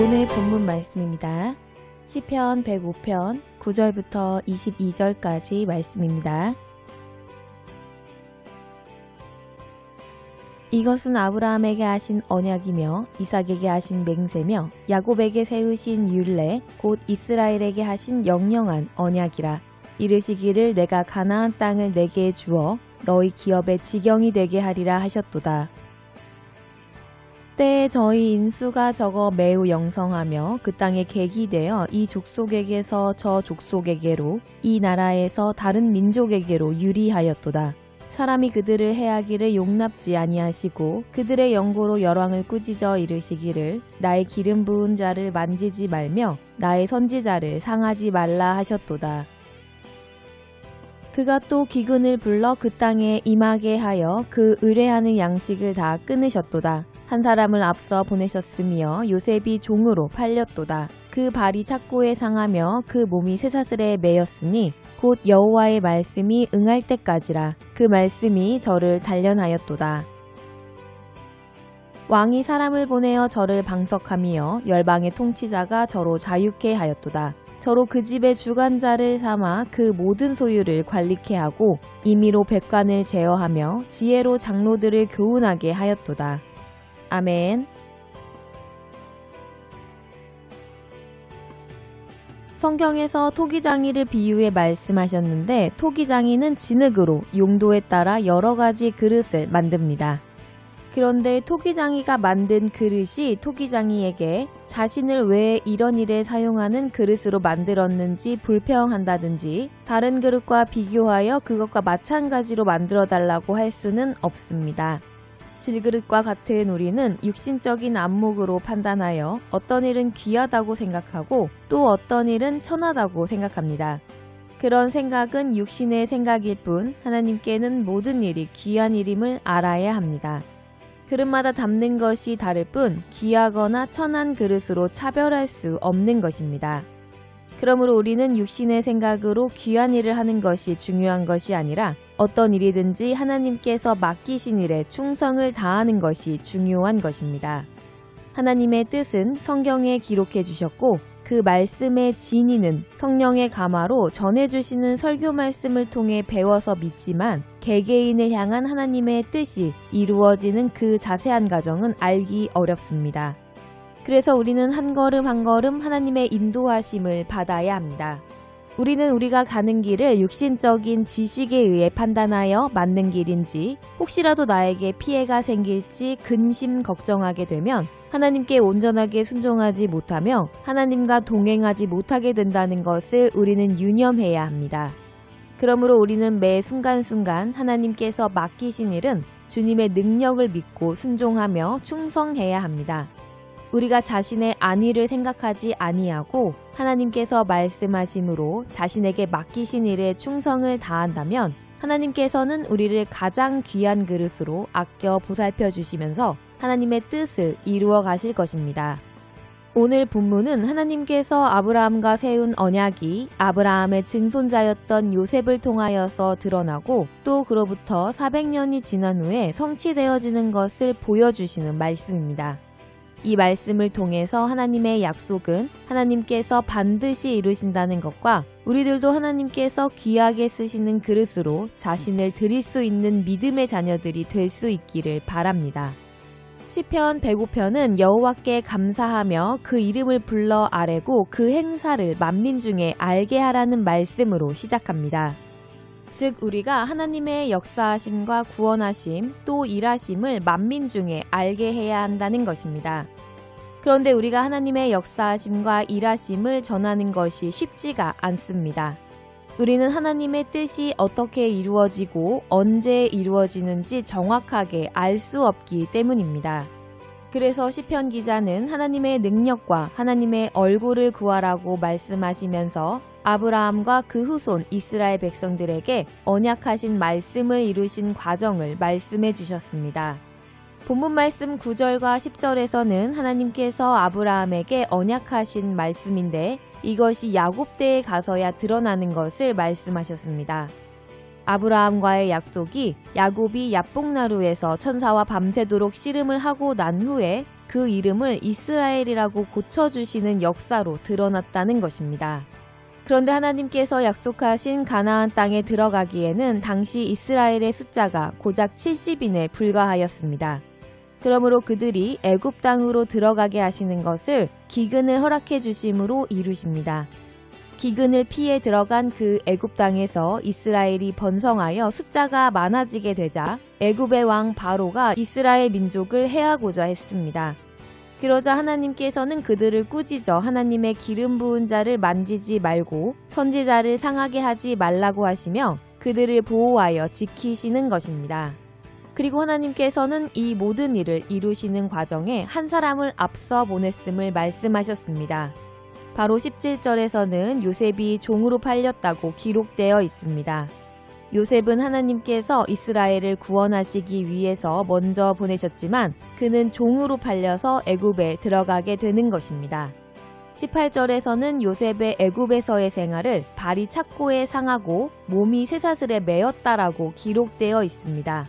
오늘 본문 말씀입니다. 시편 105편 9절부터 22절까지 말씀입니다. 이것은 아브라함에게 하신 언약이며 이삭에게 하신 맹세며 야곱에게 세우신 율례 곧 이스라엘에게 하신 영영한 언약이라. 이르시기를 내가 가나안 땅을 내게 주어 너희 기업의 지경이 되게 하리라 하셨도다. 때에 저희 인수가 적어 매우 영성하며 그 땅에 객이 되어 이 족속에게서 저 족속에게로 이 나라에서 다른 민족에게로 유리하였도다. 사람이 그들을 해하기를 용납지 아니하시고 그들의 영고로 열왕을 꾸짖어 이르시기를 나의 기름 부은 자를 만지지 말며 나의 선지자를 상하지 말라 하셨도다. 그가 또 기근을 불러 그 땅에 임하게 하여 그 의뢰하는 양식을 다 끊으셨도다. 한 사람을 앞서 보내셨으며 요셉이 종으로 팔렸도다. 그 발이 착고에 상하며 그 몸이 쇠사슬에 매였으니 곧 여호와의 말씀이 응할 때까지라. 그 말씀이 저를 단련하였도다. 왕이 사람을 보내어 저를 방석하며 열방의 통치자가 저로 자유케 하였도다. 저로 그 집의 주관자를 삼아 그 모든 소유를 관리케 하고 임의로 백관을 제어하며 지혜로 장로들을 교훈하게 하였도다. 아멘. 성경에서 토기장이를 비유해 말씀하셨는데 토기장이는 진흙으로 용도에 따라 여러 가지 그릇을 만듭니다. 그런데 토기장이가 만든 그릇이 토기장이에게 자신을 왜 이런 일에 사용하는 그릇으로 만들었는지 불평한다든지 다른 그릇과 비교하여 그것과 마찬가지로 만들어 달라고 할 수는 없습니다. 질그릇과 같은 우리는 육신적인 안목으로 판단하여 어떤 일은 귀하다고 생각하고 또 어떤 일은 천하다고 생각합니다. 그런 생각은 육신의 생각일 뿐 하나님께는 모든 일이 귀한 일임을 알아야 합니다. 그릇마다 담는 것이 다를 뿐 귀하거나 천한 그릇으로 차별할 수 없는 것입니다. 그러므로 우리는 육신의 생각으로 귀한 일을 하는 것이 중요한 것이 아니라 어떤 일이든지 하나님께서 맡기신 일에 충성을 다하는 것이 중요한 것입니다. 하나님의 뜻은 성경에 기록해 주셨고 그 말씀의 진리는 성령의 감화로 전해주시는 설교 말씀을 통해 배워서 믿지만 개개인을 향한 하나님의 뜻이 이루어지는 그 자세한 과정은 알기 어렵습니다. 그래서 우리는 한 걸음 한 걸음 하나님의 인도하심을 받아야 합니다. 우리는 우리가 가는 길을 육신적인 지식에 의해 판단하여 맞는 길인지 혹시라도 나에게 피해가 생길지 근심 걱정하게 되면 하나님께 온전하게 순종하지 못하며 하나님과 동행하지 못하게 된다는 것을 우리는 유념해야 합니다. 그러므로 우리는 매 순간순간 하나님께서 맡기신 일은 주님의 능력을 믿고 순종하며 충성해야 합니다. 우리가 자신의 안위를 생각하지 아니하고 하나님께서 말씀하심으로 자신에게 맡기신 일에 충성을 다한다면 하나님께서는 우리를 가장 귀한 그릇으로 아껴 보살펴 주시면서 하나님의 뜻을 이루어 가실 것입니다. 오늘 본문은 하나님께서 아브라함과 세운 언약이 아브라함의 증손자였던 요셉을 통하여서 드러나고 또 그로부터 400년이 지난 후에 성취되어지는 것을 보여주시는 말씀입니다. 이 말씀을 통해서 하나님의 약속은 하나님께서 반드시 이루신다는 것과 우리들도 하나님께서 귀하게 쓰시는 그릇으로 자신을 드릴 수 있는 믿음의 자녀들이 될 수 있기를 바랍니다. 시편 105편은 여호와께 감사하며 그 이름을 불러 아뢰고 그 행사를 만민 중에 알게 하라는 말씀으로 시작합니다. 즉 우리가 하나님의 역사하심과 구원하심 또 일하심을 만민 중에 알게 해야 한다는 것입니다. 그런데 우리가 하나님의 역사하심과 일하심을 전하는 것이 쉽지가 않습니다. 우리는 하나님의 뜻이 어떻게 이루어지고 언제 이루어지는지 정확하게 알 수 없기 때문입니다. 그래서 시편 기자는 하나님의 능력과 하나님의 얼굴을 구하라고 말씀하시면서 아브라함과 그 후손 이스라엘 백성들에게 언약하신 말씀을 이루신 과정을 말씀해 주셨습니다. 본문 말씀 9절과 10절에서는 하나님께서 아브라함에게 언약하신 말씀인데 이것이 야곱 때에 가서야 드러나는 것을 말씀하셨습니다. 아브라함과의 약속이 야곱이 야복나루에서 천사와 밤새도록 씨름을 하고 난 후에 그 이름을 이스라엘이라고 고쳐주시는 역사로 드러났다는 것입니다. 그런데 하나님께서 약속하신 가나안 땅에 들어가기에는 당시 이스라엘의 숫자가 고작 70인에 불과하였습니다. 그러므로 그들이 애굽 땅으로 들어가게 하시는 것을 기근을 허락해 주심으로 이루십니다. 기근을 피해 들어간 그 애굽 땅에서 이스라엘이 번성하여 숫자가 많아지게 되자 애굽의 왕 바로가 이스라엘 민족을 해하고자 했습니다. 그러자 하나님께서는 그들을 꾸짖어 하나님의 기름 부은 자를 만지지 말고 선지자를 상하게 하지 말라고 하시며 그들을 보호하여 지키시는 것입니다. 그리고 하나님께서는 이 모든 일을 이루시는 과정에 한 사람을 앞서 보냈음을 말씀하셨습니다. 바로 17절에서는 요셉이 종으로 팔렸다고 기록되어 있습니다. 요셉은 하나님께서 이스라엘을 구원하시기 위해서 먼저 보내셨지만 그는 종으로 팔려서 애굽에 들어가게 되는 것입니다. 18절에서는 요셉의 애굽에서의 생활을 발이 착고에 상하고 몸이 쇠사슬에 매였다라고 기록되어 있습니다.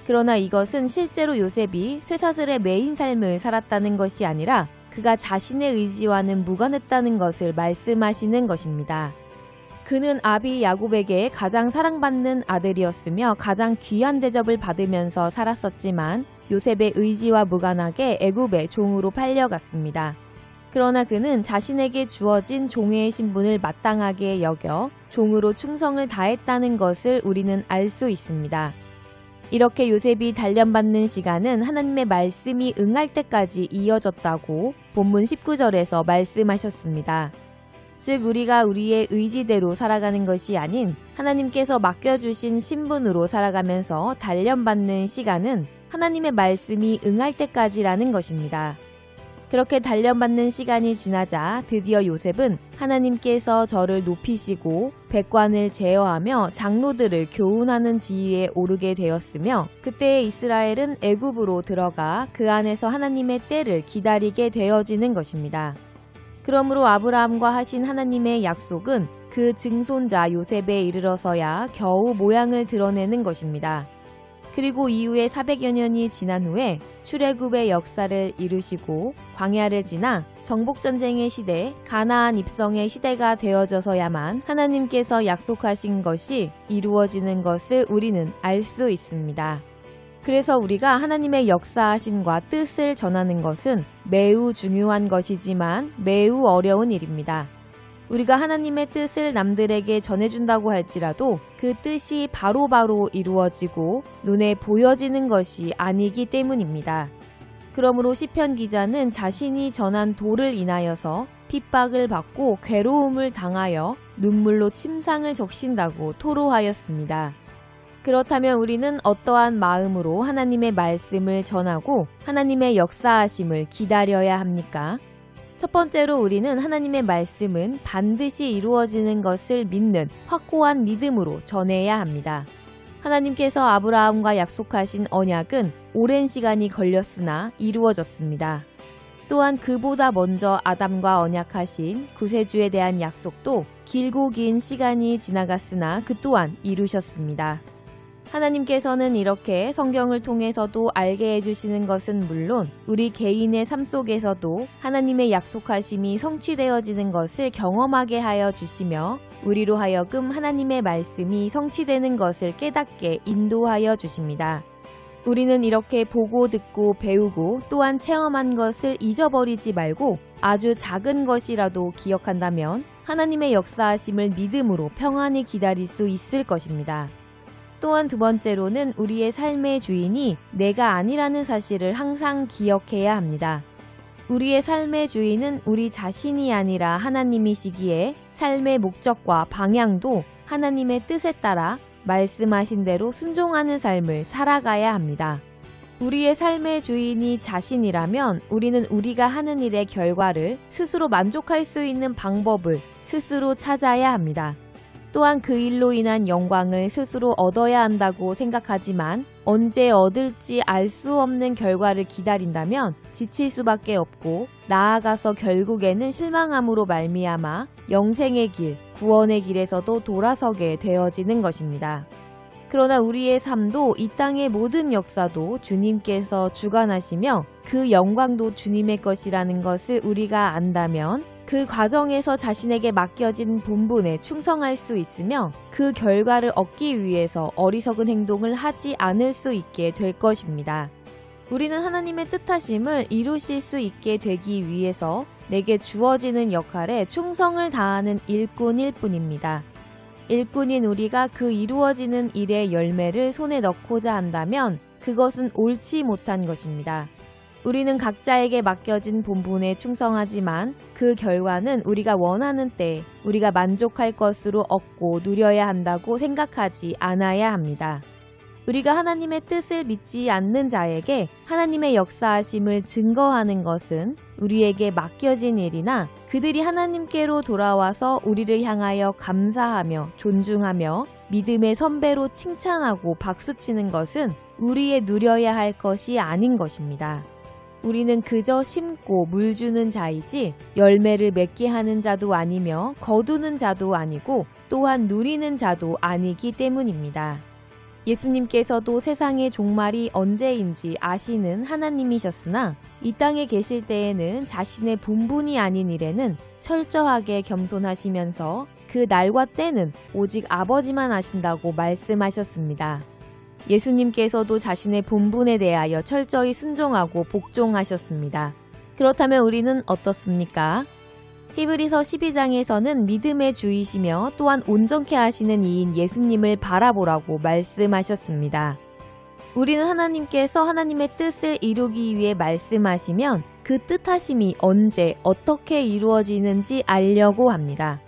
그러나 이것은 실제로 요셉이 쇠사슬에 매인 삶을 살았다는 것이 아니라 그가 자신의 의지와는 무관했다는 것을 말씀하시는 것입니다. 그는 아비 야곱에게 가장 사랑받는 아들이었으며 가장 귀한 대접을 받으면서 살았었지만 요셉의 의지와 무관하게 애굽의 종으로 팔려갔습니다. 그러나 그는 자신에게 주어진 종의 신분을 마땅하게 여겨 종으로 충성을 다했다는 것을 우리는 알 수 있습니다. 이렇게 요셉이 단련받는 시간은 하나님의 말씀이 응할 때까지 이어졌다고 본문 19절에서 말씀하셨습니다. 즉 우리가 우리의 의지대로 살아가는 것이 아닌 하나님께서 맡겨주신 신분으로 살아가면서 단련받는 시간은 하나님의 말씀이 응할 때까지라는 것입니다. 그렇게 단련받는 시간이 지나자 드디어 요셉은 하나님께서 저를 높이시고 백관을 제어하며 장로들을 교훈하는 지위에 오르게 되었으며 그때 이스라엘은 애굽으로 들어가 그 안에서 하나님의 때를 기다리게 되어지는 것입니다. 그러므로 아브라함과 하신 하나님의 약속은 그 증손자 요셉에 이르러서야 겨우 모양을 드러내는 것입니다. 그리고 이후에 400여 년이 지난 후에 출애굽의 역사를 이루시고 광야를 지나 정복전쟁의 시대, 가나안 입성의 시대가 되어져서야만 하나님께서 약속하신 것이 이루어지는 것을 우리는 알 수 있습니다. 그래서 우리가 하나님의 역사하심과 뜻을 전하는 것은 매우 중요한 것이지만 매우 어려운 일입니다. 우리가 하나님의 뜻을 남들에게 전해준다고 할지라도 그 뜻이 바로바로 이루어지고 눈에 보여지는 것이 아니기 때문입니다. 그러므로 시편 기자는 자신이 전한 도를 인하여서 핍박을 받고 괴로움을 당하여 눈물로 침상을 적신다고 토로하였습니다. 그렇다면 우리는 어떠한 마음으로 하나님의 말씀을 전하고 하나님의 역사하심을 기다려야 합니까? 첫 번째로 우리는 하나님의 말씀은 반드시 이루어지는 것을 믿는 확고한 믿음으로 전해야 합니다. 하나님께서 아브라함과 약속하신 언약은 오랜 시간이 걸렸으나 이루어졌습니다. 또한 그보다 먼저 아담과 언약하신 구세주에 대한 약속도 길고 긴 시간이 지나갔으나 그 또한 이루셨습니다. 하나님께서는 이렇게 성경을 통해서도 알게 해주시는 것은 물론 우리 개인의 삶 속에서도 하나님의 약속하심이 성취되어지는 것을 경험하게 하여 주시며 우리로 하여금 하나님의 말씀이 성취되는 것을 깨닫게 인도하여 주십니다. 우리는 이렇게 보고 듣고 배우고 또한 체험한 것을 잊어버리지 말고 아주 작은 것이라도 기억한다면 하나님의 역사하심을 믿음으로 평안히 기다릴 수 있을 것입니다. 또한 두 번째로는 우리의 삶의 주인이 내가 아니라는 사실을 항상 기억해야 합니다. 우리의 삶의 주인은 우리 자신이 아니라 하나님이시기에 삶의 목적과 방향도 하나님의 뜻에 따라 말씀하신 대로 순종하는 삶을 살아가야 합니다. 우리의 삶의 주인이 자신이라면 우리는 우리가 하는 일의 결과를 스스로 만족할 수 있는 방법을 스스로 찾아야 합니다. 또한 그 일로 인한 영광을 스스로 얻어야 한다고 생각하지만 언제 얻을지 알 수 없는 결과를 기다린다면 지칠 수밖에 없고 나아가서 결국에는 실망함으로 말미암아 영생의 길, 구원의 길에서도 돌아서게 되어지는 것입니다. 그러나 우리의 삶도 이 땅의 모든 역사도 주님께서 주관하시며 그 영광도 주님의 것이라는 것을 우리가 안다면 그 과정에서 자신에게 맡겨진 본분에 충성할 수 있으며 그 결과를 얻기 위해서 어리석은 행동을 하지 않을 수 있게 될 것입니다. 우리는 하나님의 뜻하심을 이루실 수 있게 되기 위해서 내게 주어지는 역할에 충성을 다하는 일꾼일 뿐입니다. 일꾼인 우리가 그 이루어지는 일의 열매를 손에 넣고자 한다면 그것은 옳지 못한 것입니다. 우리는 각자에게 맡겨진 본분에 충성하지만 그 결과는 우리가 원하는 때에 우리가 만족할 것으로 얻고 누려야 한다고 생각하지 않아야 합니다. 우리가 하나님의 뜻을 믿지 않는 자에게 하나님의 역사하심을 증거하는 것은 우리에게 맡겨진 일이나 그들이 하나님께로 돌아와서 우리를 향하여 감사하며 존중하며 믿음의 선배로 칭찬하고 박수치는 것은 우리의 누려야 할 것이 아닌 것입니다. 우리는 그저 심고 물 주는 자이지 열매를 맺게 하는 자도 아니며 거두는 자도 아니고 또한 누리는 자도 아니기 때문입니다. 예수님께서도 세상의 종말이 언제인지 아시는 하나님이셨으나 이 땅에 계실 때에는 자신의 본분이 아닌 일에는 철저하게 겸손하시면서 그 날과 때는 오직 아버지만 아신다고 말씀하셨습니다. 예수님께서도 자신의 본분에 대하여 철저히 순종하고 복종하셨습니다. 그렇다면 우리는 어떻습니까? 히브리서 12장에서는 믿음의 주이시며 또한 온전케 하시는 이인 예수님을 바라보라고 말씀하셨습니다. 우리는 하나님께서 하나님의 뜻을 이루기 위해 말씀하시면 그 뜻하심이 언제 어떻게 이루어지는지 알려고 합니다.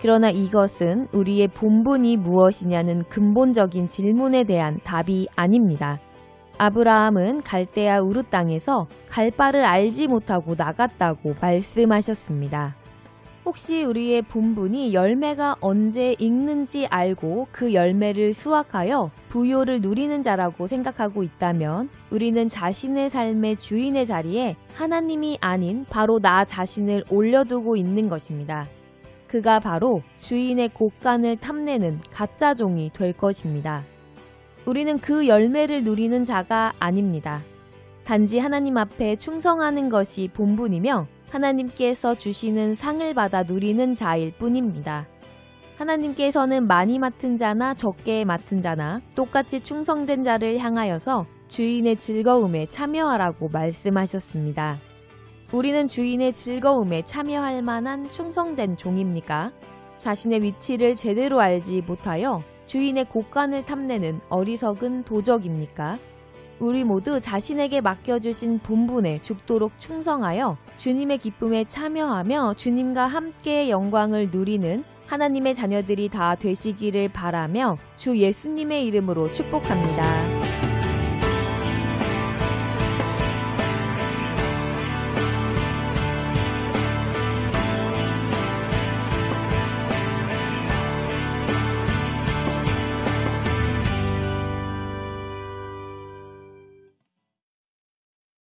그러나 이것은 우리의 본분이 무엇이냐는 근본적인 질문에 대한 답이 아닙니다. 아브라함은 갈대아 우르 땅에서 갈 바를 알지 못하고 나갔다고 말씀하셨습니다. 혹시 우리의 본분이 열매가 언제 익는지 알고 그 열매를 수확하여 부요를 누리는 자라고 생각하고 있다면 우리는 자신의 삶의 주인의 자리에 하나님이 아닌 바로 나 자신을 올려두고 있는 것입니다. 그가 바로 주인의 곡간을 탐내는 가짜 종이 될 것입니다. 우리는 그 열매를 누리는 자가 아닙니다. 단지 하나님 앞에 충성하는 것이 본분이며 하나님께서 주시는 상을 받아 누리는 자일 뿐입니다. 하나님께서는 많이 맡은 자나 적게 맡은 자나 똑같이 충성된 자를 향하여서 주인의 즐거움에 참여하라고 말씀하셨습니다. 우리는 주인의 즐거움에 참여할 만한 충성된 종입니까? 자신의 위치를 제대로 알지 못하여 주인의 곡간을 탐내는 어리석은 도적입니까? 우리 모두 자신에게 맡겨주신 본분에 죽도록 충성하여 주님의 기쁨에 참여하며 주님과 함께 영광을 누리는 하나님의 자녀들이 다 되시기를 바라며 주 예수님의 이름으로 축복합니다.